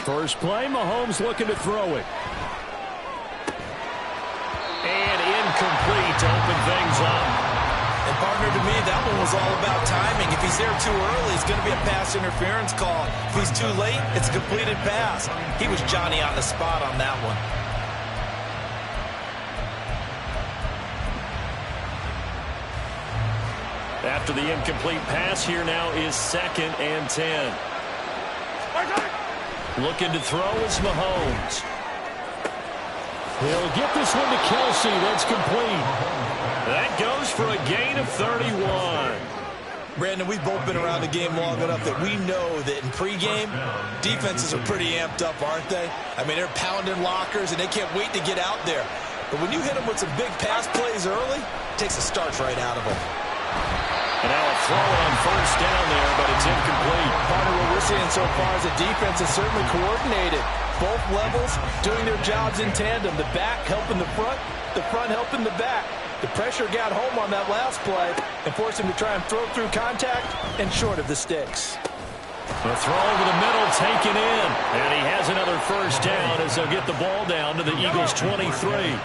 First play, Mahomes looking to throw it. And incomplete to open things up. And partner, to me, that one was all about timing. If he's there too early, it's going to be a pass interference call. If he's too late, it's a completed pass. He was Johnny on the spot on that one. After the incomplete pass, here now is 2nd and 10. Looking to throw is Mahomes. He'll get this one to Kelsey. That's complete. That goes for a gain of 31. Brandon, we've both been around the game long enough that we know that in pregame, defenses are pretty amped up, aren't they? I mean, they're pounding lockers, and they can't wait to get out there. But when you hit them with some big pass plays early, it takes the starch right out of them. And now a throw on first down there, but it's incomplete. Partner, what we're seeing so far is the defense is certainly coordinated. Both levels doing their jobs in tandem. The back helping the front helping the back. The pressure got home on that last play and forced him to try and throw through contact and short of the sticks. The throw over the middle taken in. And he has another first down as they'll get the ball down to the Eagles' 23.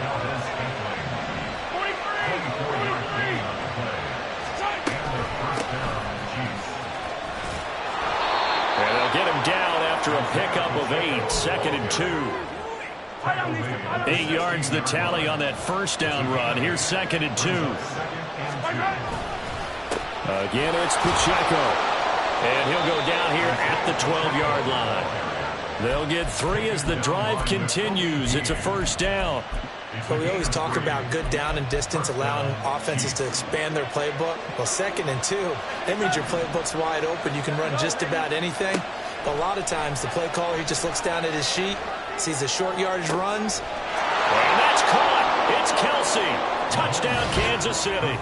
Get him down after a pickup of 8, 2nd and 2. 8 yards the tally on that first down run. Here's 2nd and 2. Again, it's Pacheco. And he'll go down here at the 12-yard line. They'll get 3 as the drive continues. It's a first down. But we always talk about good down and distance, allowing offenses to expand their playbook. Well, 2nd and 2, that means your playbook's wide open. You can run just about anything. But a lot of times, the play caller, he just looks down at his sheet, sees the short yardage runs. And that's caught. It's Kelsey. Touchdown, Kansas City.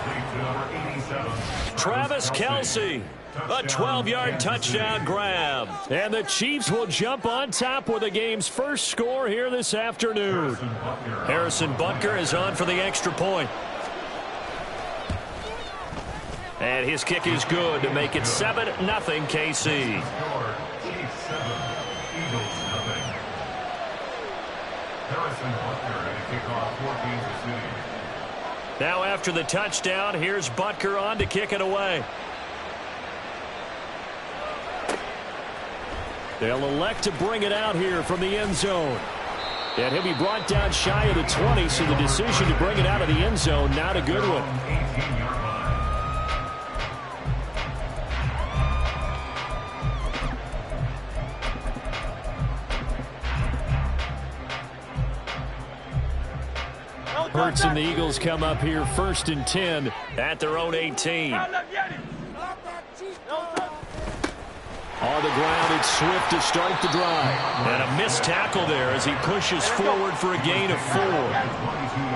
Travis Kelsey. A 12-yard touchdown grab. And the Chiefs will jump on top with the game's first score here this afternoon. Harrison Butker is on for the extra point. And his kick is good to make it 7-0 KC. Now after the touchdown, here's Butker on to kick it away. They'll elect to bring it out here from the end zone. And he'll be brought down shy of the 20, so the decision to bring it out of the end zone, not a good one. Hurts and the Eagles come up here 1st and 10 at their own 18. On the ground, it's Swift to start the drive. And a missed tackle there as he pushes forward for a gain of 4.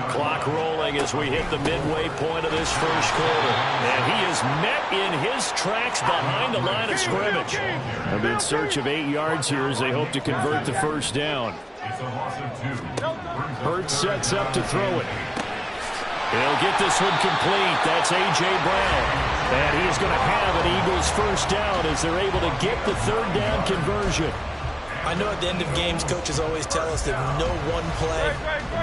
Clock rolling as we hit the midway point of this first quarter. And he is met in his tracks behind the line of scrimmage. And in search of 8 yards here as they hope to convert the first down. Hurts sets up to throw it. He'll get this one complete. That's A.J. Brown. And he is going to have an Eagles first down as they're able to get the 3rd down conversion. I know at the end of games, coaches always tell us that no one play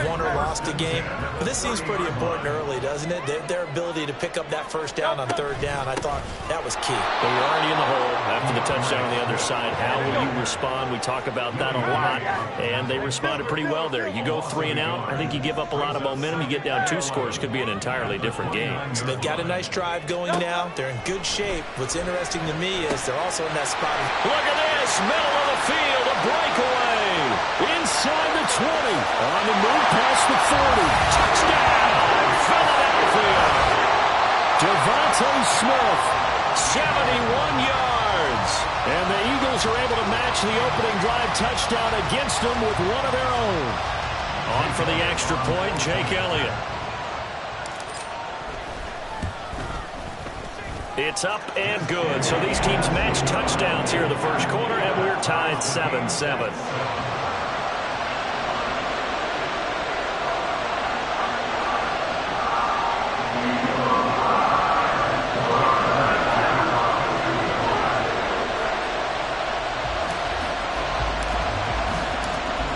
won or lost a game. But this seems pretty important early, doesn't it? Their ability to pick up that first down on 3rd down, I thought that was key. Well, you're already in the hole after the touchdown on the other side. How will you respond? We talk about that a lot, and they responded pretty well there. You go 3 and out, I think you give up a lot of momentum. You get down 2 scores, could be an entirely different game. So they've got a nice drive going now. They're in good shape. What's interesting to me is they're also in that spot. Look at this, middle of the field, a breakaway. Inside the 20, on the move past the 40. Touchdown, Philadelphia. Devontae Smith, 71 yards. And the Eagles are able to match the opening drive touchdown against them with one of their own. On for the extra point, Jake Elliott. It's up and good. So these teams match touchdowns here in the first quarter, and we're tied 7-7.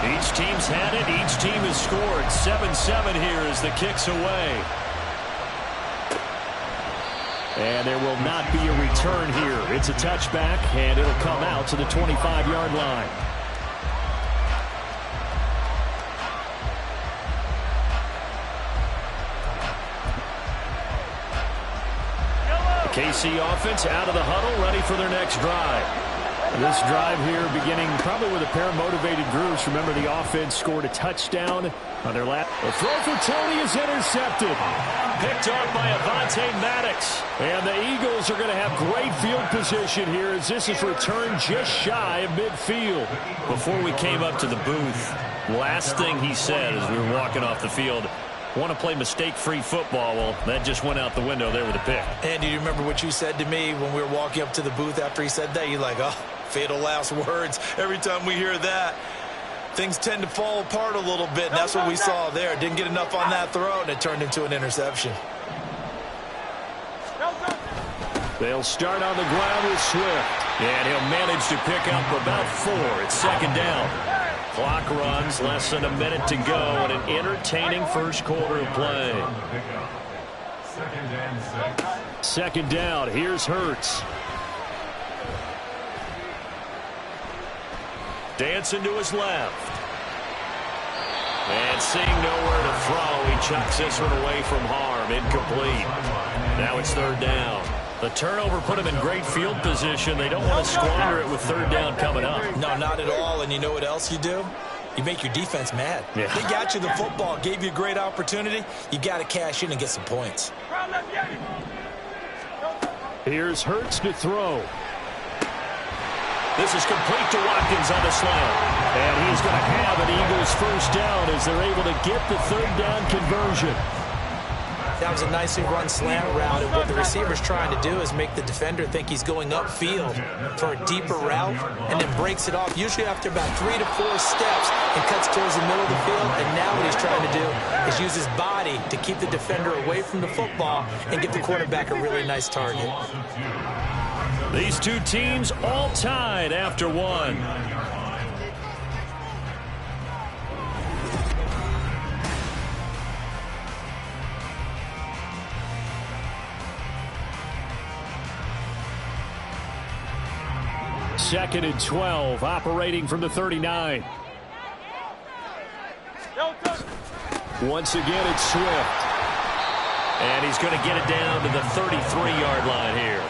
Each team's had it. Each team has scored. 7-7 here as the kick's away. And there will not be a return here. It's a touchback, and it'll come out to the 25-yard line. The KC offense out of the huddle, ready for their next drive. This drive here beginning probably with a pair of motivated groups. Remember, the offense scored a touchdown on their last. The throw for Tony is intercepted. Picked off by Avonte Maddox. And the Eagles are going to have great field position here as this is returned just shy of midfield. Before we came up to the booth, last thing he said as we were walking off the field, want to play mistake-free football. Well, that just went out the window there with a pick. And do you remember what you said to me when we were walking up to the booth after he said that? You're like, oh, fatal last words. Every time we hear that, things tend to fall apart a little bit, and that's what we saw there. Didn't get enough on that throw, and it turned into an interception. They'll start on the ground with Swift, and he'll manage to pick up about 4. It's second down. Clock runs, less than a minute to go, and an entertaining first quarter of play. Second down, here's Hurts. Dancing to his left. And seeing nowhere to throw, he chucks this one away from harm. Incomplete. Now it's third down. The turnover put him in great field position. They don't want to squander it with third down coming up. No, not at all. And you know what else you do? You make your defense mad. Yeah. They got you the football, gave you a great opportunity. You got to cash in and get some points. Here's Hurts to throw. This is complete to Watkins on the slant. And he's going to have an Eagles first down as they're able to get the third down conversion. That was a nicely run slant route, and what the receiver's trying to do is make the defender think he's going upfield for a deeper route, and then breaks it off, usually after about 3 to 4 steps, and cuts towards the middle of the field. And now what he's trying to do is use his body to keep the defender away from the football and give the quarterback a really nice target. These two teams all tied after one. Second and 12, operating from the 39. Once again, it's Swift. And he's going to get it down to the 33-yard line here.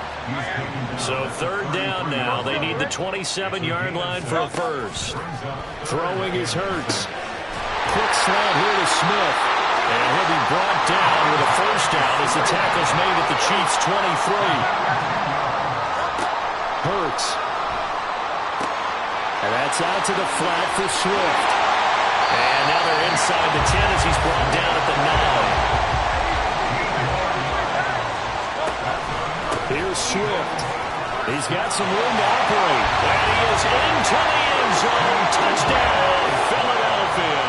So third down now. They need the 27-yard line for a first. Throwing is Hurts. Quick slant here to Smith. And he'll be brought down with a first down as the tackle's made at the Chiefs' 23. Hurts. And that's out to the flat for Swift. And now they're inside the 10 as he's brought down at the 9. Here's Swift. He's got some room to operate. And he is into the end zone. Touchdown, Philadelphia.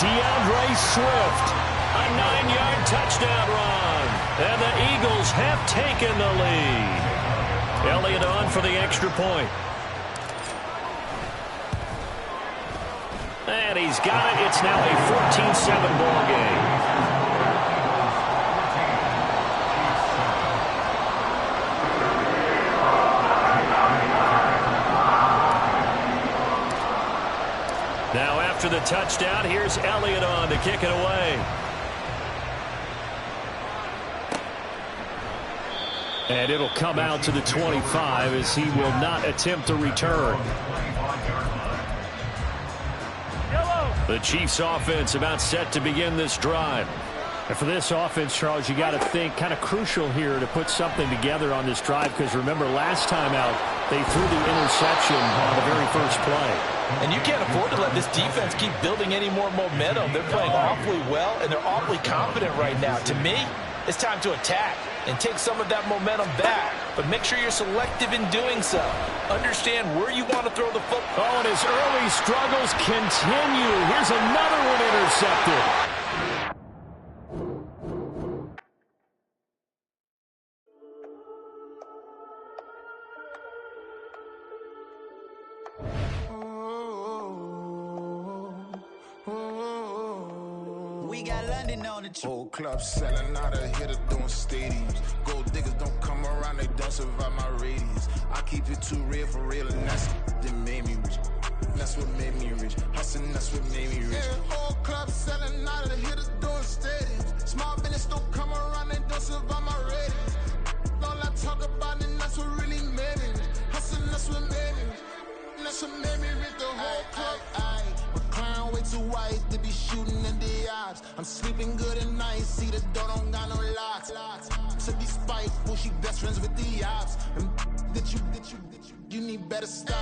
DeAndre Swift, a 9-yard touchdown run. And the Eagles have taken the lead. Elliott on for the extra point. And he's got it. It's now a 14-7 ball game. Now after the touchdown, here's Elliott on to kick it away. And it'll come out to the 25 as he will not attempt a return. The Chiefs offense about set to begin this drive. And for this offense, Charles, you got to think kind of crucial here to put something together on this drive, because remember last time out they threw the interception on the very first play. And you can't afford to let this defense keep building any more momentum. They're playing awfully well, and they're awfully confident right now. To me, it's time to attack and take some of that momentum back. But make sure you're selective in doing so. Understand where you want to throw the football. Oh, and his early struggles continue. Here's another one intercepted. we got London on the trip. Whole club selling out of hitter doing stadiums. Gold diggers don't come around, they don't survive my radius. I keep it too real for real, and that's that made me rich. That's what made me rich. Hustling, that's what made me rich. Yeah, whole club selling out of the hitters doing stadiums. Small business don't come around, they don't survive my radius. All I talk about, and that's what really made me rich. Hustling, that's what made me rich. That's what made me rich. The whole club. McLaren way too white to be shooting in the eyes. I'm sleeping good at night. See the door don't got no locks. To be spiteful, she best friends with the ops. And you need better stop.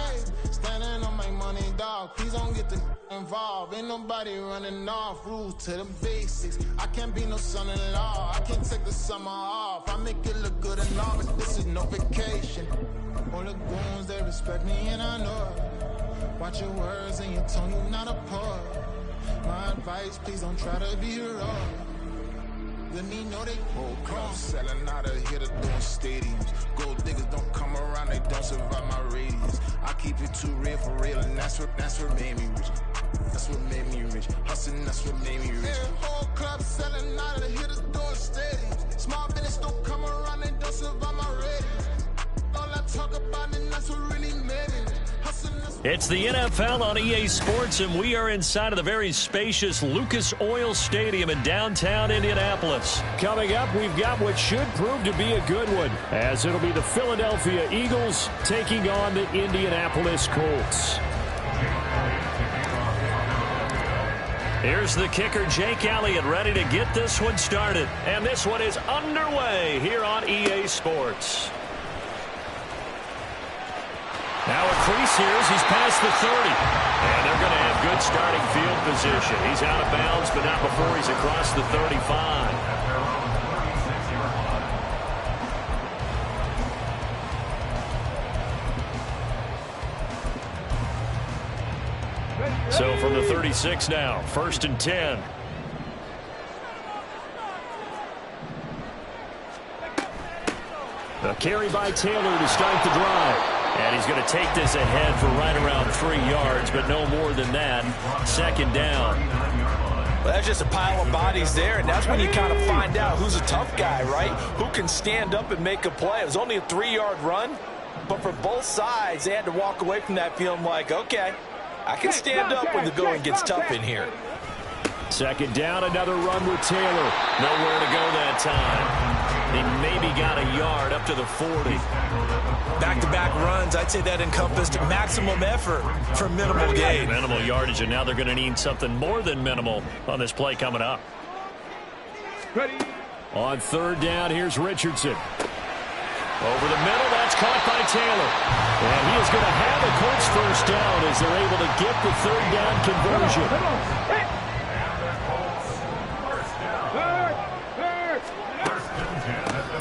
Standing on my money, dog. Please don't get the involved. Ain't nobody running off. Rules to the basics. I can't be no son-in-law. I can't take the summer off. I make it look good and all, but this is no vacation. All the goons, they respect me and I know it. Watch your words and your tone, you not a poet. My advice, please don't try to be heroic. Let me know they whole club selling out of here to doing stadiums. Gold diggers don't come around, they don't survive my radius. I keep it too real for real, and that's what made me rich. That's what made me rich. Hustling, that's what made me rich. Yeah, whole club selling out of here to doing stadiums. Small business don't come around, they don't survive my radius. All I talk about, and that's what really made me rich. It's the NFL on EA Sports, and we are inside of the very spacious Lucas Oil Stadium in downtown Indianapolis. Coming up, we've got what should prove to be a good one, as it'll be the Philadelphia Eagles taking on the Indianapolis Colts. Here's the kicker, Jake Elliott, ready to get this one started. And this one is underway here on EA Sports. Now a crease here as he's past the 30. And they're going to have good starting field position. He's out of bounds, but not before he's across the 35. So from the 36 now, 1st and 10. A carry by Taylor to start the drive. And he's going to take this ahead for right around 3 yards, but no more than that. 2nd down. Well, that's just a pile of bodies there, and that's when you kind of find out who's a tough guy, right? Who can stand up and make a play. It was only a 3-yard run, but for both sides, they had to walk away from that feeling like, okay, I can stand up when the going gets tough in here. 2nd down, another run with Taylor. Nowhere to go that time. He maybe got a yard up to the 40. Back-to-back runs, I'd say that encompassed maximum effort for minimal gain. Minimal yardage, and now they're going to need something more than minimal on this play coming up. Ready. On 3rd down, here's Richardson. Over the middle, that's caught by Taylor. And he is going to have a Colts 1st down as they're able to get the 3rd down conversion.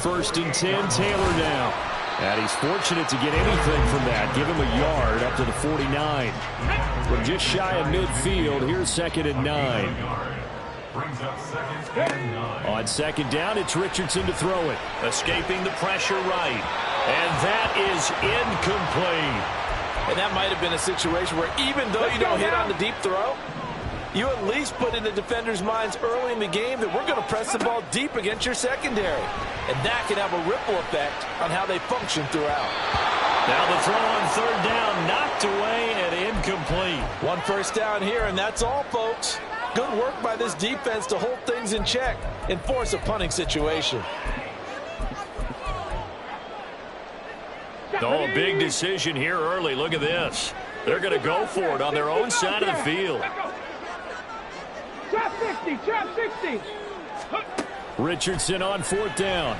1st and 10, Taylor now. And he's fortunate to get anything from that. Give him a yard up to the 49. From just shy of midfield, here's 2nd and 9. On 2nd down, it's Richardson to throw it. Escaping the pressure right. And that is incomplete. And that might have been a situation where even though you don't hit on the deep throw, you at least put in the defenders' minds early in the game that we're going to press the ball deep against your secondary. And that can have a ripple effect on how they function throughout. Now the throw on 3rd down, knocked away and incomplete. 1 first down here, and that's all, folks. Good work by this defense to hold things in check and force a punting situation. Oh, a big decision here early. Look at this. They're going to go for it on their own side of the field. Trap 60, trap 60. Richardson on 4th down.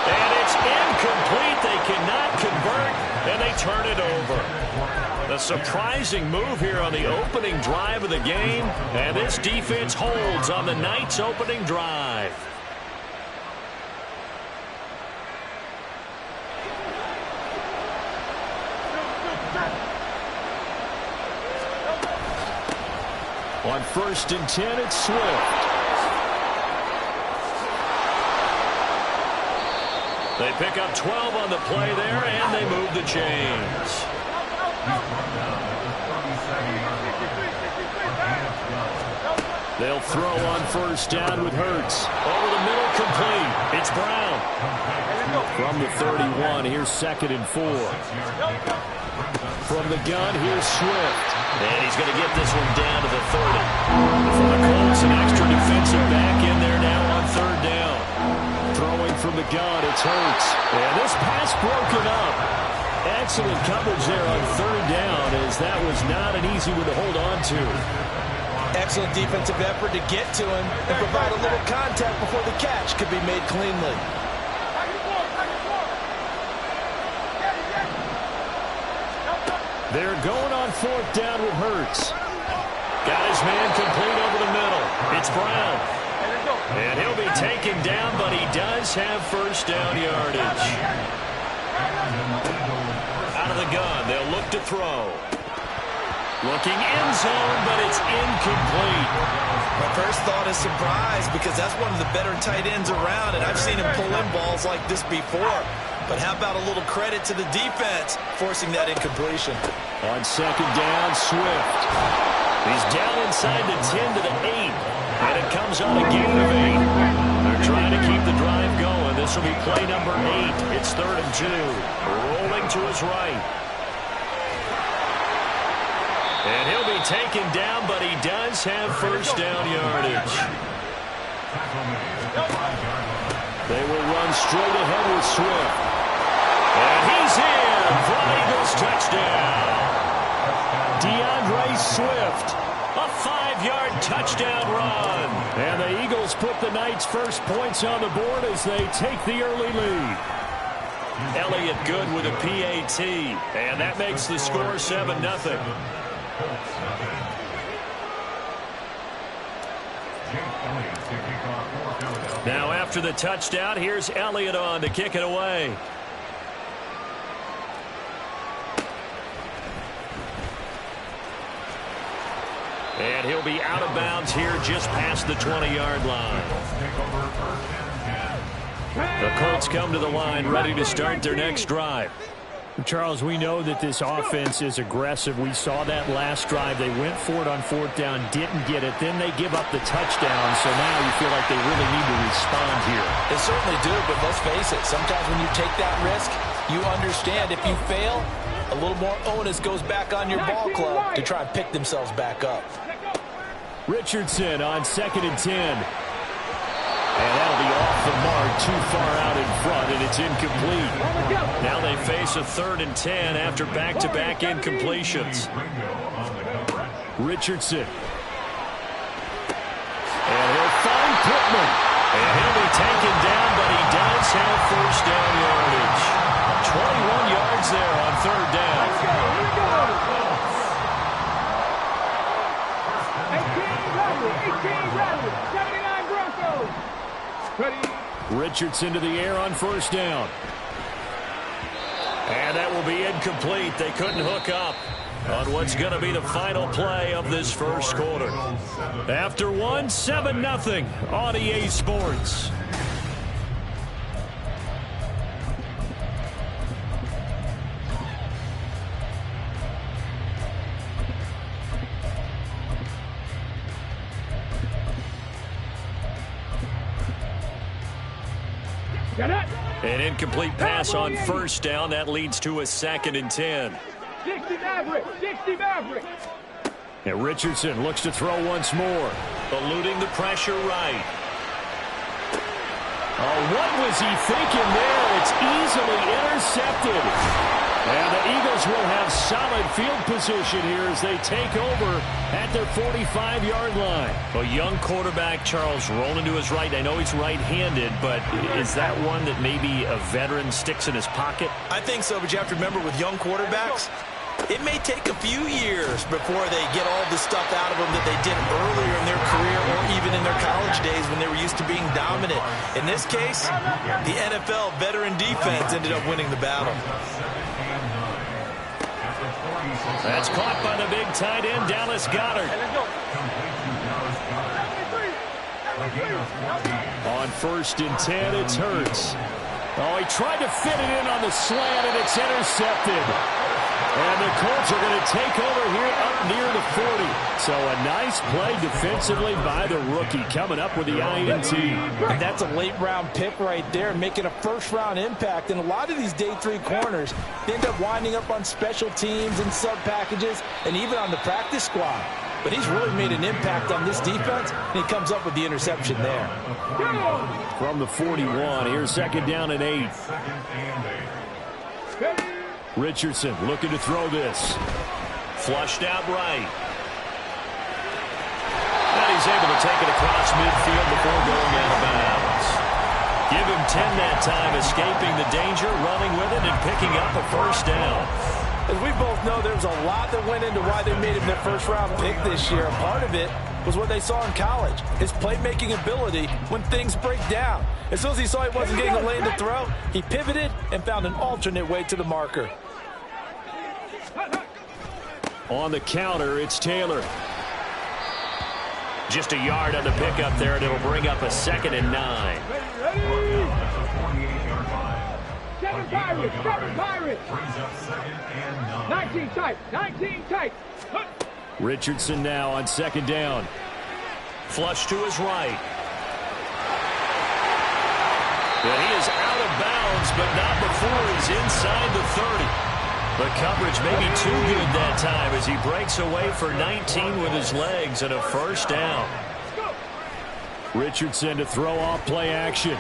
And it's incomplete. They cannot convert, and they turn it over. A surprising move here on the opening drive of the game, and this defense holds on the night's opening drive. On 1st and 10, it's Swift. They pick up 12 on the play there, and they move the chains. They'll throw on first down with Hurts. Over the middle, complete. It's Brown. From the 31, here's 2nd and 4. From the gun, here's Swift. And he's going to get this one down to the 30. For the Colts, an extra defensive back in there now on 3rd down. Throwing from the gun, it's Hurts. And this pass broken up. Excellent coverage there on 3rd down, as that was not an easy one to hold on to. Excellent defensive effort to get to him and provide a little contact before the catch could be made cleanly. They're going on 4th down with Hurts. Got his man complete over the middle. It's Brown. And he'll be taken down, but he does have first down yardage. Out of the gun, they'll look to throw. Looking end zone, but it's incomplete. My first thought is surprise, because that's one of the better tight ends around, and I've seen him pull in balls like this before. But how about a little credit to the defense forcing that incompletion? On 2nd down, Swift. He's down inside the 10 to the 8, and it comes on a gain of 8. They're trying to keep the drive going. This will be play number 8. It's 3rd and 2. Rolling to his right. And he'll be taken down, but he does have first down yardage. They will run straight ahead with Swift. And he's in for an Eagles touchdown. DeAndre Swift, a 5-yard touchdown run. And the Eagles put the Knights' first points on the board as they take the early lead. Elliott good with a PAT, and that makes the score 7-0. Now after the touchdown, here's Elliott on to kick it away. And he'll be out of bounds here just past the 20-yard line. The Colts come to the line ready to start their next drive. Charles, we know that this offense is aggressive. We saw that last drive. They went for it on 4th down, didn't get it. Then they give up the touchdown, so now you feel like they really need to respond here. They certainly do, but let's face it. Sometimes when you take that risk, you understand if you fail, a little more onus goes back on your ball club to try and pick themselves back up. Richardson on 2nd and 10. And that'll be off the mark, too far out in front, and it's incomplete. Now they face a 3rd and 10 after back-to-back incompletions. Richardson. And he'll find Pittman. And he'll be taken down, but he does have first down yardage. 21 yards there on 3rd down. 79 Broncos. Richardson to the air on first down. And that will be incomplete. They couldn't hook up on what's going to be the final play of this first quarter. After one, 7-0 on EA Sports. An incomplete pass on first down. That leads to a 2nd and 10. 60 Maverick. 60 Maverick. And Richardson looks to throw once more. Eluding the pressure right. Oh, what was he thinking there? It's easily intercepted. And the Eagles will have solid field position here as they take over at their 45-yard line. A young quarterback, Charles, rolling to his right. I know he's right-handed, but is that one that maybe a veteran sticks in his pocket? I think so, but you have to remember with young quarterbacks, it may take a few years before they get all the stuff out of them that they did earlier in their career or even in their college days when they were used to being dominant. In this case, the NFL veteran defense ended up winning the battle. That's caught by the big tight end, Dallas Goedert. On 1st and 10, it's Hurts. Oh, he tried to fit it in on the slant, and it's intercepted. And the Colts are going to take over here up near the 40. So a nice play defensively by the rookie, coming up with the INT. And that's a late-round pick right there, making a first-round impact. And a lot of these day 3 corners, they end up winding up on special teams and sub-packages and even on the practice squad. But he's really made an impact on this defense, and he comes up with the interception there. From the 41, here's 2nd down and 8. Richardson looking to throw this. Flushed out right. And he's able to take it across midfield before going out of bounds. Give him 10 that time, escaping the danger, running with it, and picking up a first down. As we both know, there's a lot that went into why they made him their first-round pick this year. Part of it was what they saw in college, his playmaking ability when things break down. As soon as he saw he wasn't getting a lane to throw, he pivoted and found an alternate way to the marker. On the counter, it's Taylor. Just a yard on the pickup there, and it'll bring up a 2nd and 9. 7 Pirates, 7 Pirates. 19 tight, 19 tight. Richardson now on 2nd down. Flush to his right. And he is out of bounds, but not before he's inside the 30. The coverage may be too good that time as he breaks away for 19 with his legs and a first down. Richardson to throw off play action.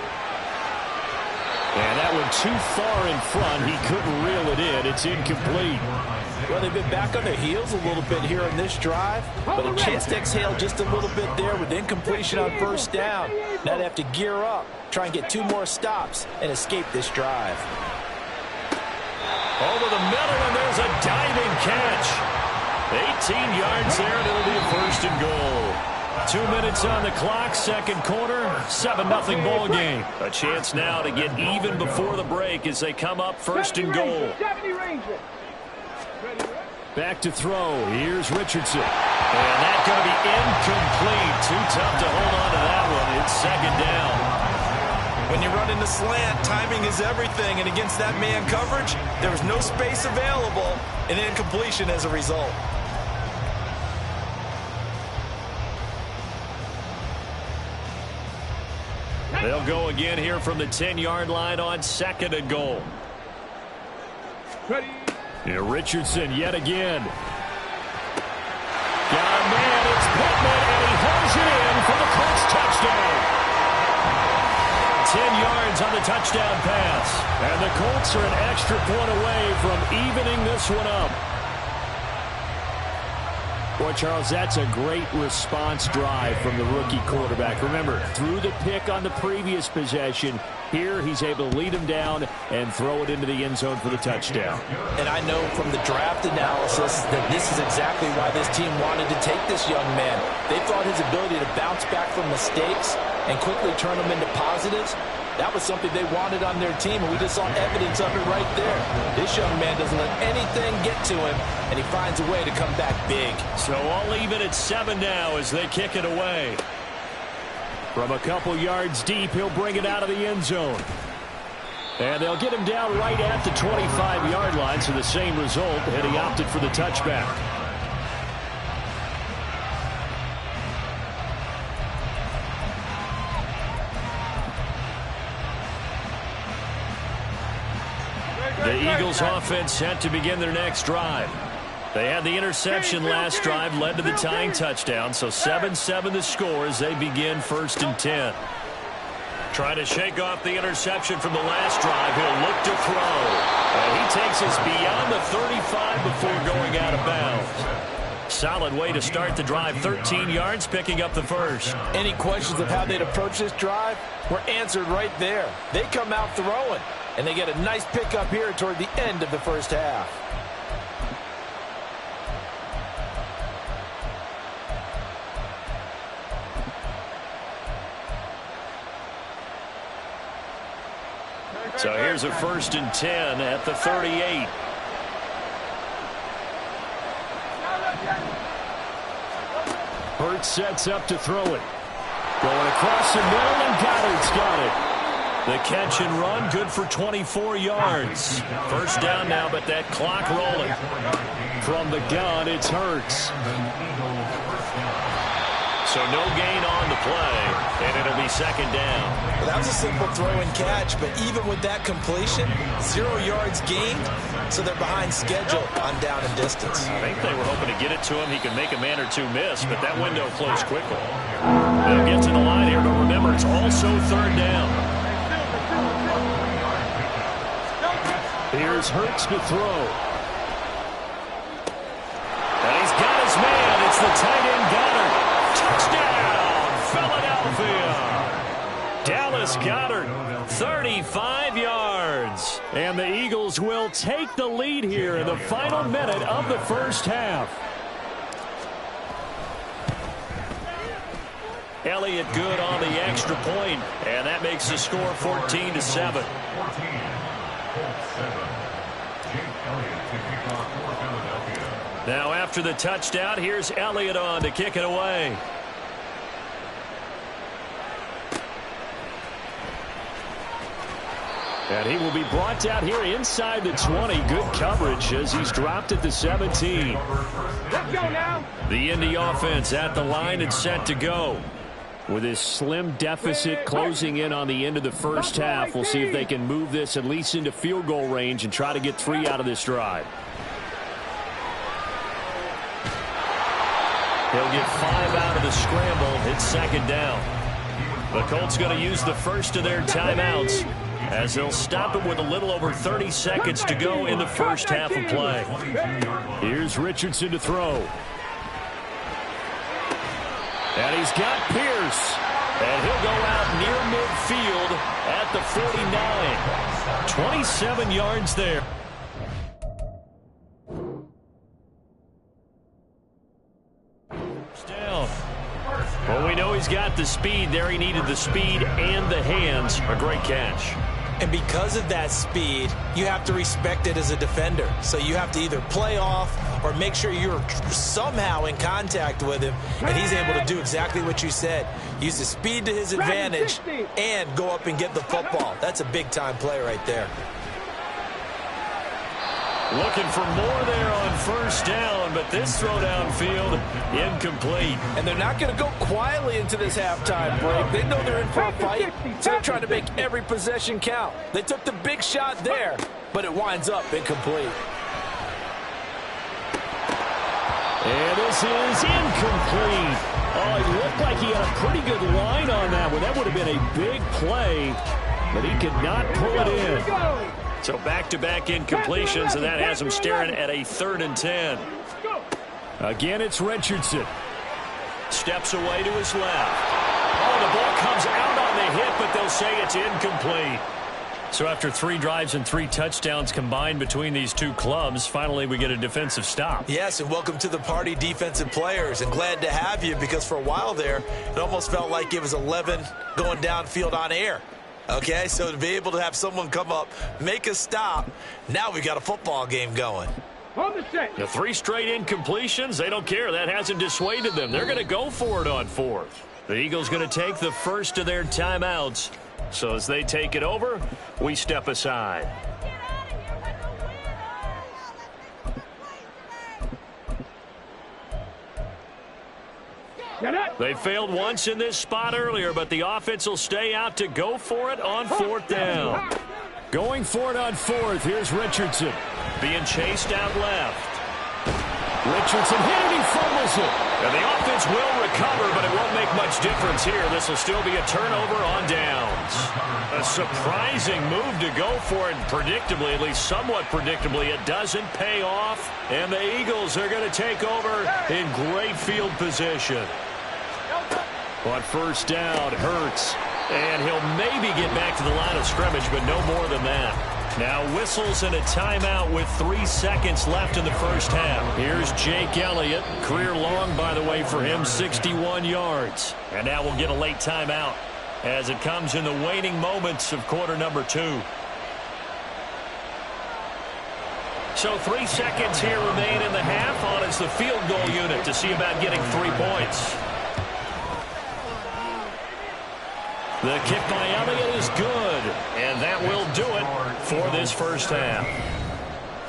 And that one too far in front. He couldn't reel it in. It's incomplete. Well, they've been back on their heels a little bit here on this drive, but a chance to exhale just a little bit there with incompletion on first down. Now they have to gear up, try and get 2 more stops, and escape this drive. Over the middle, and there's a diving catch. 18 yards there, and it'll be a 1st and goal. 2 minutes on the clock, 2nd quarter, 7-0 ball game. A chance now to get even before the break as they come up 1st and goal. Back to throw. Here's Richardson. And that's going to be incomplete. Too tough to hold on to that one. It's 2nd down. When you run in the slant, timing is everything, and against that man coverage, there was no space available, and incompletion as a result. They'll go again here from the 10-yard line on 2nd and goal. Ready. Yeah, Richardson yet again. Got a man, it's Pittman, and he holds it in for the Colts touchdown. 10 yards on the touchdown pass. And the Colts are an extra point away from evening this one up. Boy, Charles, that's a great response drive from the rookie quarterback. Remember, threw the pick on the previous possession. Here, he's able to lead him down and throw it into the end zone for the touchdown. And I know from the draft analysis that this is exactly why this team wanted to take this young man. They thought his ability to bounce back from mistakes and quickly turn them into positives, that was something they wanted on their team, and we just saw evidence of it right there. This young man doesn't let anything get to him, and he finds a way to come back big. So I'll leave it at 7 now as they kick it away. From a couple yards deep, he'll bring it out of the end zone. And they'll get him down right at the 25-yard line, so the same result, and he opted for the touchback. The Eagles offense set to begin their next drive. They had the interception last drive, led to the tying touchdown, so 7-7 the score as they begin 1st and 10. Trying to shake off the interception from the last drive. He'll look to throw. And he takes us beyond the 35 before going out of bounds. Solid way to start the drive. 13 yards, picking up the first. Any questions of how they'd approach this drive were answered right there. They come out throwing, and they get a nice pickup here toward the end of the first half. So here's a 1st and 10 at the 38. Hurts sets up to throw it. Going across the middle, and Goddard's got it. The catch and run, good for 24 yards. First down now, but that clock rolling. From the gun, it's Hurts. So no gain on the play, and it'll be second down. Well, that was a simple throw and catch, but even with that completion, 0 yards gained, so they're behind schedule on down and distance. I think they were hoping to get it to him. He could make a man or two miss, but that window closed quickly. They'll get to the line here, but remember, it's also third down. Here's Hurts to throw. And he's got his man. It's the tight end Goddard. Touchdown, Philadelphia. Dallas Goddard, 35 yards. And the Eagles will take the lead here in the final minute of the first half. Elliott good on the extra point, and that makes the score 14-7. Now after the touchdown, here's Elliott on to kick it away. And he will be brought down here inside the 20. Good coverage as he's dropped at the 17. Let's go now. The Indy offense at the line and set to go. With his slim deficit closing in on the end of the first half, we'll see if they can move this at least into field goal range and try to get 3 out of this drive. He'll get 5 out of the scramble. It's second down. The Colts going to use the first of their timeouts as they'll stop him with a little over 30 seconds to go in the first half of play. Here's Richardson to throw. And he's got Pierce. And he'll go out near midfield at the 49. 27 yards there. Down. Well, we know he's got the speed there. He needed the speed and the hands. A great catch. And because of that speed, you have to respect it as a defender. So you have to either play off or make sure you're somehow in contact with him. And he's able to do exactly what you said. Use the speed to his advantage and go up and get the football. That's a big-time play right there. Looking for more there on first down, but this throw downfield incomplete. And they're not going to go quietly into this halftime break. They know they're in for a fight, so they're trying to make every possession count. They took the big shot there, but it winds up incomplete. And this is incomplete. Oh, it looked like he had a pretty good line on that one. That would have been a big play, but he could not pull it in. So back-to-back incompletions, and that has him staring at a 3rd and 10. Again, it's Richardson. Steps away to his left. Oh, the ball comes out on the hit, but they'll say it's incomplete. So after 3 drives and 3 touchdowns combined between these two clubs, finally we get a defensive stop. Yes, and welcome to the party, defensive players. And glad to have you, because for a while there, it almost felt like it was 11 going downfield on air. Okay, so to be able to have someone come up, make a stop, now we've got a football game going. The 3 straight incompletions, they don't care. That hasn't dissuaded them. They're going to go for it on 4th. The Eagles going to take the first of their timeouts. So as they take it over, we step aside. They failed once in this spot earlier, but the offense will stay out to go for it on 4th down. Going for it on 4th, here's Richardson. Being chased out left. Richardson hit it, he fumbles it. And the offense will recover, but it won't make much difference here. This will still be a turnover on downs. A surprising move to go for it, predictably, at least somewhat predictably. It doesn't pay off, and the Eagles are going to take over in great field position. On first down, Hurts. And he'll maybe get back to the line of scrimmage, but no more than that. Now whistles and a timeout with 3 seconds left in the first half. Here's Jake Elliott. Career long, by the way, for him, 61 yards. And now we'll get a late timeout as it comes in the waning moments of quarter number 2. So 3 seconds here remain in the half on as the field goal unit to see about getting 3 points. The kick by Elliott is good, and that will do it for this first half.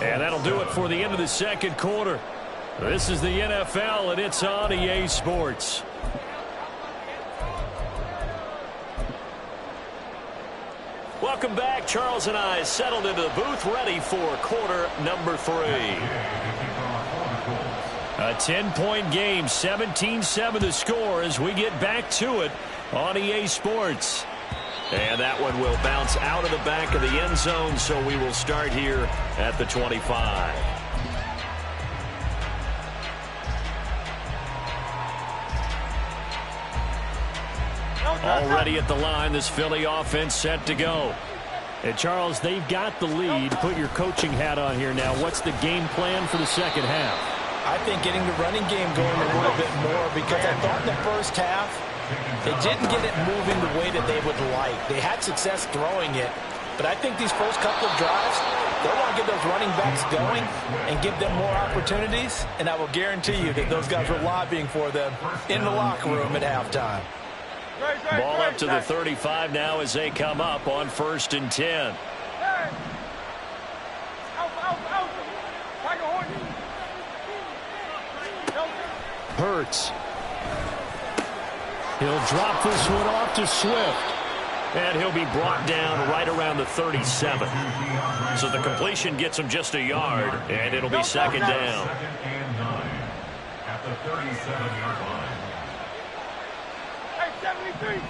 And that'll do it for the end of the second quarter. This is the NFL, and it's on EA Sports. Welcome back. Charles and I settled into the booth, ready for quarter number 3. A 10-point game, 17-7 the score as we get back to it on EA Sports. And that one will bounce out of the back of the end zone, so we will start here at the 25. Already at the line, this Philly offense set to go. And Charles, they've got the lead. Put your coaching hat on here now. What's the game plan for the second half? I think getting the running game going a little bit more, because I thought in the first half they didn't get it moving the way that they would like. They had success throwing it, but I think these first couple of drives, they want to get those running backs going and give them more opportunities, and I will guarantee you that those guys were lobbying for them in the locker room at halftime. Ball up to the 35 now as they come up on 1st and 10. Hurts. He'll drop this one off to Swift. And he'll be brought down right around the 37. So the completion gets him just a yard, and it'll be second down. At the 37-yard line. 73.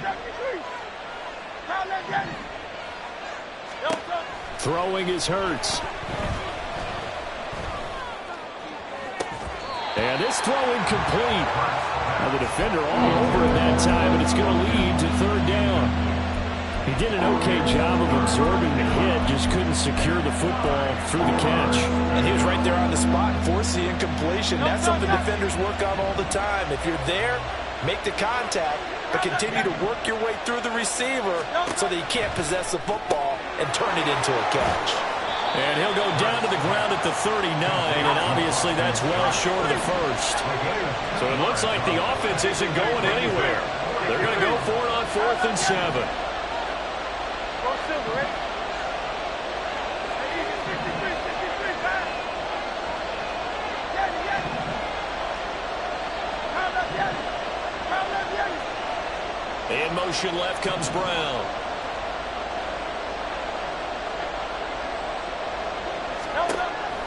Throwing is Hurts. And this throw incomplete. Now the defender all over it that time, and it's going to lead to 3rd down. He did an okay job of absorbing the hit, just couldn't secure the football through the catch. And he was right there on the spot, forced the incompletion. That's something defenders work on all the time. If you're there, make the contact, but continue to work your way through the receiver so that you can't possess the football and turn it into a catch. And he'll go down to the ground at the 39, and obviously that's well short of the first. So it looks like the offense isn't going anywhere. They're going to go for it on 4th and 7. In motion left comes Brown.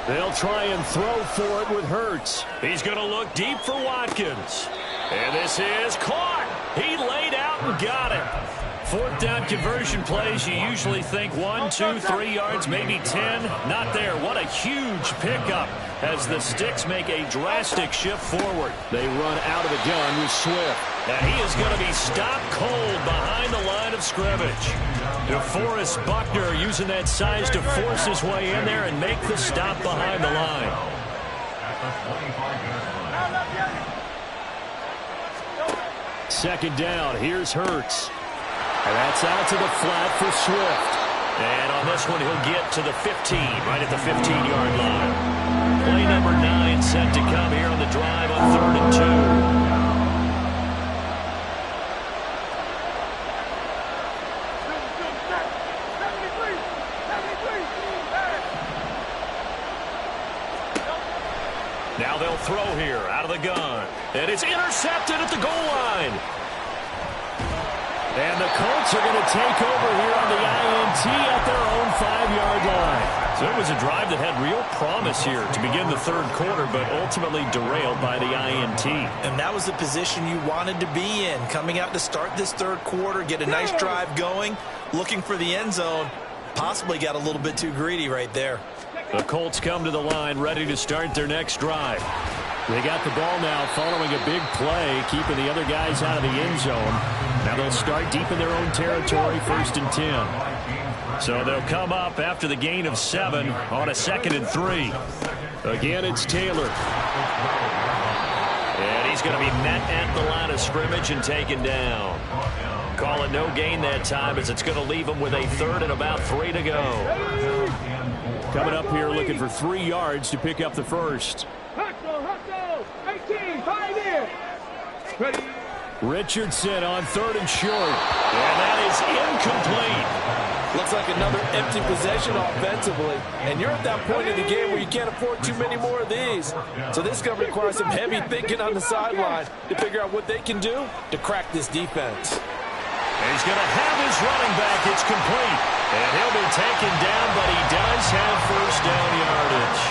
They'll try and throw for it with Hurts. He's going to look deep for Watkins. And this is caught. He laid out and got it. 4th down conversion plays, you usually think 1, 2, 3 yards, maybe 10. Not there. What a huge pickup as the Sticks make a drastic shift forward. They run out of the gun with Swift. And he is going to be stopped cold behind the line of scrimmage. DeForest Buckner using that size to force his way in there and make the stop behind the line. Second down, here's Hurts. And that's out to the flat for Swift. And on this one, he'll get to the 15, right at the 15-yard line. Play number 9 set to come here on the drive on 3rd and 2. Now they'll throw here out of the gun. And it's intercepted at the goal line. And the Colts are going to take over here on the INT at their own 5-yard line. So it was a drive that had real promise here to begin the 3rd quarter, but ultimately derailed by the INT. And that was the position you wanted to be in, coming out to start this 3rd quarter, get a nice drive going, looking for the end zone. Possibly got a little bit too greedy right there. The Colts come to the line, ready to start their next drive. They got the ball now following a big play, keeping the other guys out of the end zone. Now they'll start deep in their own territory, 1st and 10. So they'll come up after the gain of 7 on a 2nd and 3. Again, it's Taylor. And he's going to be met at the line of scrimmage and taken down. Call it no gain that time as it's going to leave him with a 3rd and about 3 to go. Coming up here looking for 3 yards to pick up the first. Hustle, 18, 5 in. Ready. Richardson on 3rd and short. And that is incomplete. Looks like another empty possession offensively. And you're at that point in the game where you can't afford too many more of these. So this is going to require some heavy thinking on the sideline to figure out what they can do to crack this defense. He's going to have his running back. It's complete. And he'll be taken down, but he does have first down yardage.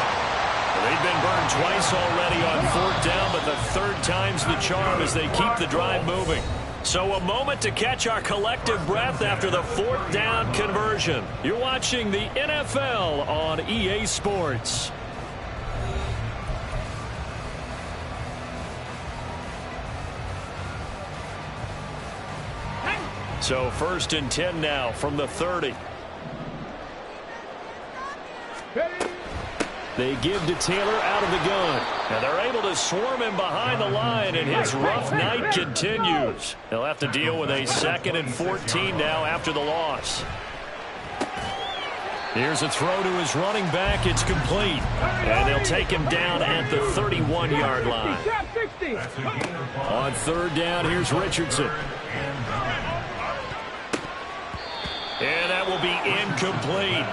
They've been burned twice already on 4th down, but the 3rd time's the charm as they keep the drive moving. So a moment to catch our collective breath after the 4th down conversion. You're watching the NFL on EA Sports. So 1st and 10 now from the 30. They give to Taylor out of the gun. And they're able to swarm him behind the line, and his rough night continues. They'll have to deal with a 2nd and 14 now after the loss. Here's a throw to his running back. It's complete. And they'll take him down at the 31-yard line. On 3rd down, here's Richardson. And that will be incomplete.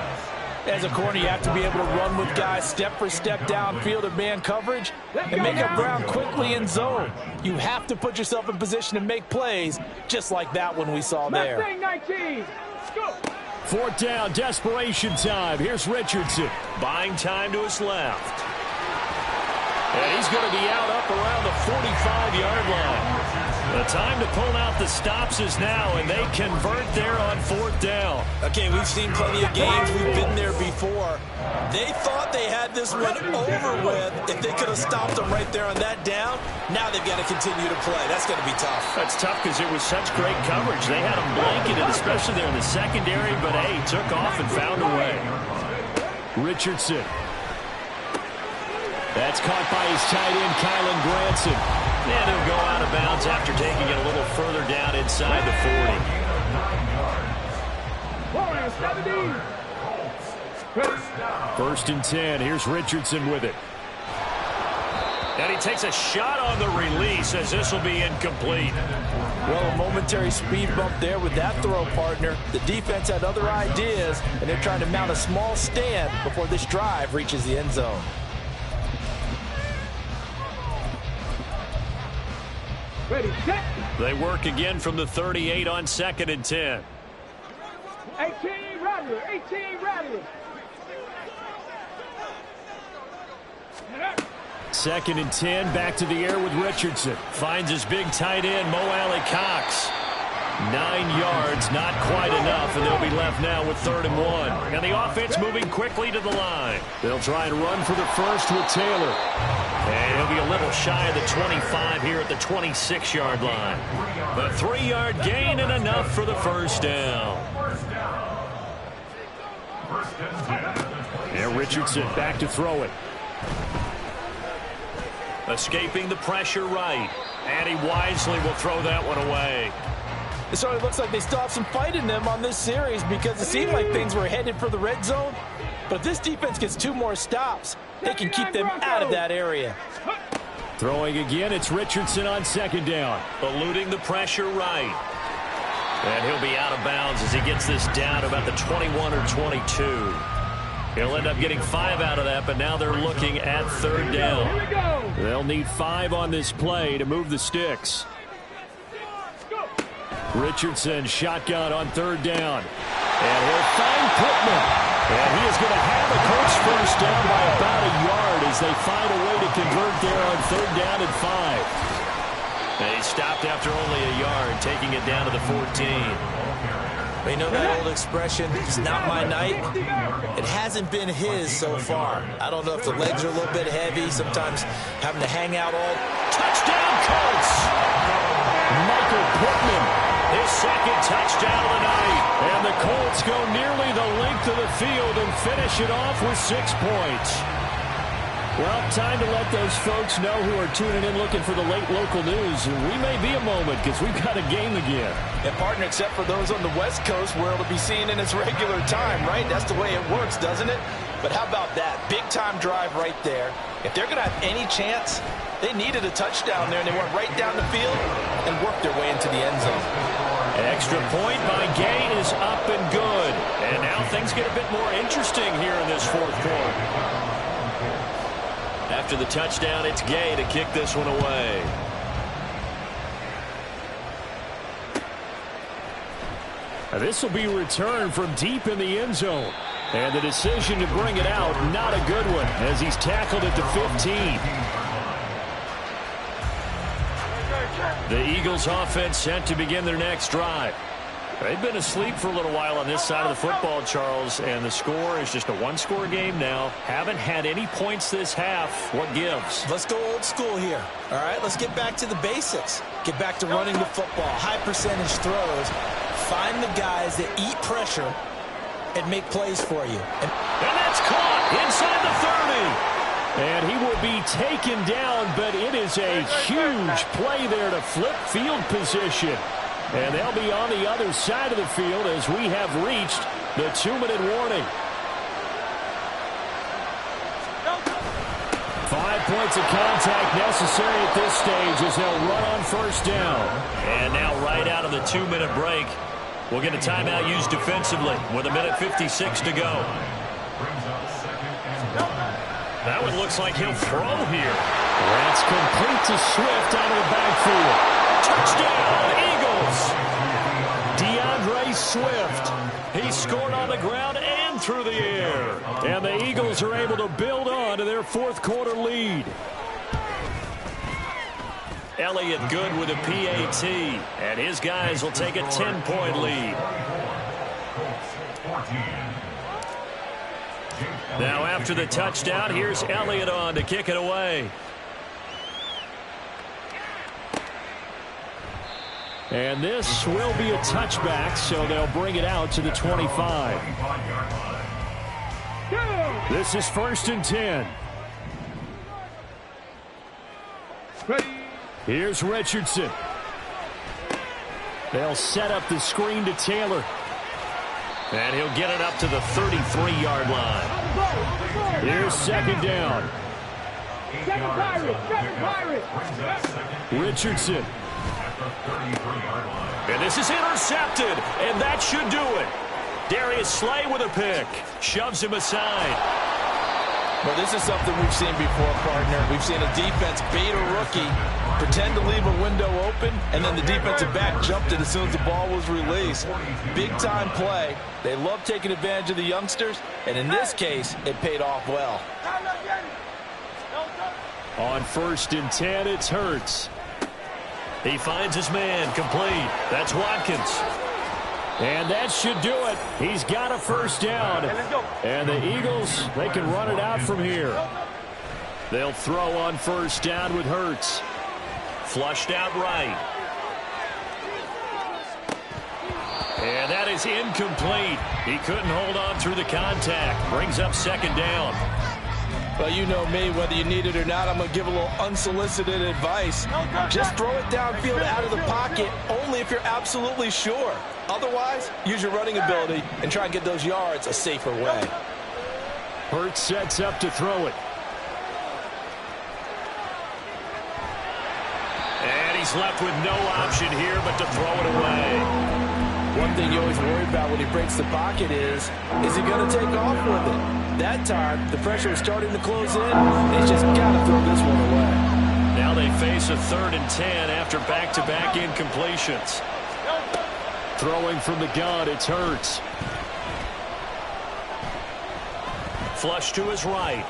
As a corner, you have to be able to run with guys step for step downfield of man coverage and make up ground quickly in zone. You have to put yourself in position to make plays just like that one we saw there. 4th down, desperation time. Here's Richardson. Buying time to his left. And he's going to be out up around the 45-yard line. The time to pull out the stops is now, and they convert there on 4th down. Okay, we've seen plenty of games. We've been there before. They thought they had this one over with if they could have stopped them right there on that down. Now they've got to continue to play. That's going to be tough. That's tough because it was such great coverage. They had them blanketed, especially there in the secondary, but, hey, took off and found a way. Richardson. That's caught by his tight end, Kylan Granson. And he'll go out of bounds after taking it a little further down inside the 40. 1st and 10. Here's Richardson with it. And he takes a shot on the release as this will be incomplete. Well, a momentary speed bump there with that throw, partner. The defense had other ideas, and they're trying to mount a small stand before this drive reaches the end zone. Ready, set. They work again from the 38 on 2nd and 10. 18 Rattler, 18 Rattler. 2nd and 10, back to the air with Richardson. Finds his big tight end, Mo Alley Cox. 9 yards, not quite enough, and they'll be left now with 3rd and 1. And the offense moving quickly to the line. They'll try and run for the first with Taylor. And he'll be a little shy of the 25 here at the 26-yard line. A 3-yard gain and enough for the first down. And Richardson back to throw it. Escaping the pressure right. And he wisely will throw that one away. It certainly looks like they still have some fight in them on this series because it seemed like things were headed for the red zone. But if this defense gets 2 more stops, they can keep them out of that area. Throwing again, it's Richardson on 2nd down. Eluding the pressure right. And he'll be out of bounds as he gets this down to about the 21 or 22. He'll end up getting 5 out of that, but now they're looking at 3rd down. They'll need 5 on this play to move the sticks. Richardson shotgun on 3rd down. And he'll find Pittman. And he is going to have the Colts first down by about a yard as they find a way to convert there on 3rd down and 5. And he stopped after only a yard, taking it down to the 14. You know that old expression, it's not my night? It hasn't been his so far. I don't know if the legs are a little bit heavy, sometimes having to hang out all. Touchdown, Colts! Michael Pittman, his 2nd touchdown of the night. And the Colts go nearly the length of the field and finish it off with 6 points. Well, time to let those folks know who are tuning in looking for the late local news. We may be a moment because we've got a game again. And, partner, except for those on the West Coast where it'll be seen in its regular time, right? That's the way it works, doesn't it? But how about that? Big-time drive right there. If they're going to have any chance They needed a touchdown there, and they went right down the field and worked their way into the end zone. Extra point by Gay is up and good. And now things get a bit more interesting here in this fourth quarter. After the touchdown, it's Gay to kick this one away. This will be returned from deep in the end zone. And the decision to bring it out, not a good one, as he's tackled at the 15. The Eagles offense set to begin their next drive. They've been asleep for a little while on this side of the football, Charles, and the score is just a one-score game now. Haven't had any points this half. What gives? Let's go old school here. All right, let's get back to the basics. Get back to running the football, high percentage throws. Find the guys that eat pressure and make plays for you. And that's caught inside the 30. And he will be taken down, but it is a huge play there to flip field position. And they'll be on the other side of the field as we have reached the 2-minute warning. 5 points of contact necessary at this stage as they'll run on first down. And now right out of the 2-minute break, we'll get a timeout used defensively with 1:56 to go. That one looks like he'll throw here. That's complete to Swift out of the backfield. Touchdown, Eagles! DeAndre Swift. He scored on the ground and through the air. And the Eagles are able to build on to their fourth quarter lead. Elliott good with a PAT. And his guys will take a 10-point lead. Now after the touchdown, here's Elliott on to kick it away. And this will be a touchback, so they'll bring it out to the 25. This is 1st and 10. Here's Richardson. They'll set up the screen to Taylor. And he'll get it up to the 33-yard line. Here's 2nd down. Richardson. And this is intercepted, and that should do it. Darius Slay with a pick. Shoves him aside. Well, this is something we've seen before, partner. We've seen a defense bait a rookie, pretend to leave a window open, and then the defensive back jumped it as soon as the ball was released. Big-time play. They love taking advantage of the youngsters, and in this case, it paid off well. On 1st and 10, it's Hurts. He finds his man complete. That's Watkins. And that should do it. He's got a first down. And the Eagles, they can run it out from here. They'll throw on first down with Hurts. Flushed out right. And that is incomplete. He couldn't hold on through the contact. Brings up 2nd down. Well, you know me, whether you need it or not, I'm going to give a little unsolicited advice. Just throw it downfield out of the pocket only if you're absolutely sure. Otherwise, use your running ability and try and get those yards a safer way. Hurts sets up to throw it. And he's left with no option here but to throw it away. One thing you always worry about when he breaks the pocket is he going to take off with it? That time, the pressure is starting to close in, and he's just got to throw this one away. Now they face a 3rd and 10 after back-to-back incompletions. Throwing from the gun, it's Hurts. Flush to his right.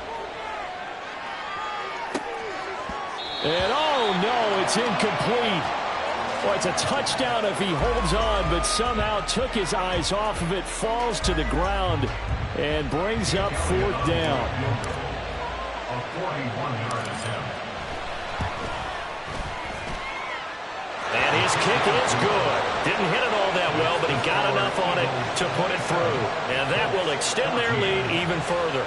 And oh no, it's incomplete. Well, it's a touchdown if he holds on, but somehow took his eyes off of it, falls to the ground, and brings up 4th down. And his kick is good. Didn't hit it all that well, but he got enough on it to put it through. And that will extend their lead even further.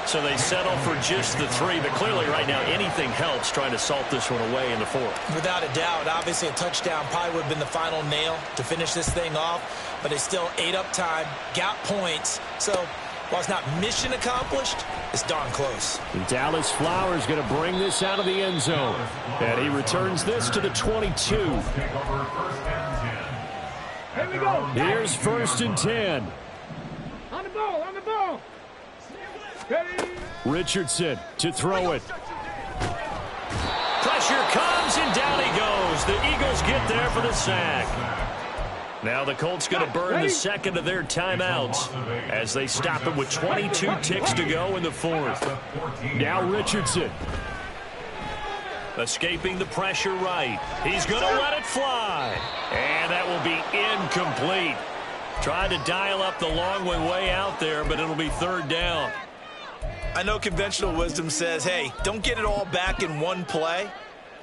So they settle for just the 3, but clearly right now anything helps trying to salt this one away in the 4th. Without a doubt, obviously a touchdown probably would have been the final nail to finish this thing off, but they still ate up time, got points. So While it's not mission accomplished, it's darn close. Dallas Flowers going to bring this out of the end zone. And he returns this to the 22. Here we go. Here's 1st and 10. On the ball, on the ball. Ready. Richardson to throw it. Pressure comes, and down he goes. The Eagles get there for the sack. Now the Colts going to burn the second of their timeouts as they stop it with 22 ticks to go in the 4th. Now Richardson. Escaping the pressure right. He's going to let it fly. And that will be incomplete. Tried to dial up the long way out there, but it'll be 3rd down. I know conventional wisdom says, hey, don't get it all back in one play.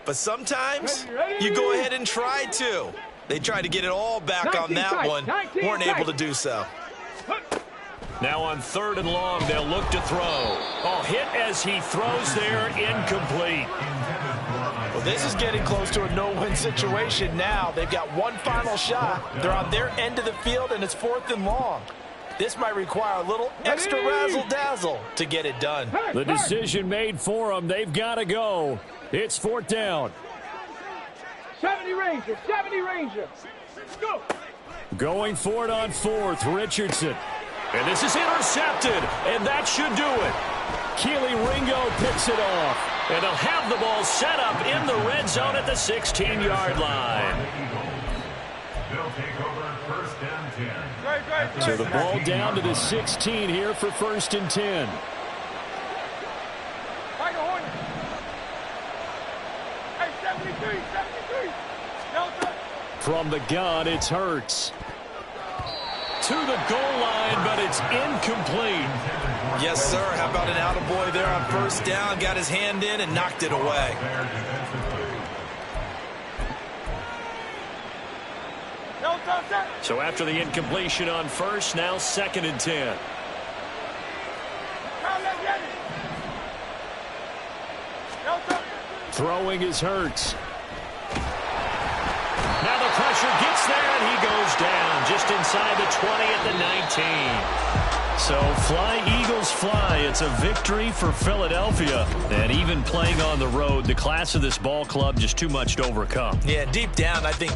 But sometimes you go ahead and try to. They tried to get it all back on that one. Weren't able to do so. Now on 3rd and long, they'll look to throw. Oh, hit as he throws there, incomplete. Well, this is getting close to a no-win situation now. They've got one final shot. They're on their end of the field, and it's 4th and long. This might require a little extra razzle-dazzle to get it done. The decision made for them. They've got to go. It's 4th down. 70 Ranger, 70 Ranger. Go. Going for it on 4th, Richardson. And this is intercepted, and that should do it. Keely Ringo picks it off. And they'll have the ball set up in the red zone at the 16-yard line. So the ball down to the 16 here for 1st and 10. Hey, 73. From the gun, it's Hurts. To the goal line, but it's incomplete. Yes, sir. How about an attaboy there on 1st down? Got his hand in and knocked it away. So after the incompletion on 1st, now 2nd and 10. Throwing is Hurts. Now the pressure gets there, and he goes down just inside the 20 at the 19. So fly, Eagles, fly. It's a victory for Philadelphia. And even playing on the road, the class of this ball club just too much to overcome. Yeah, deep down, I think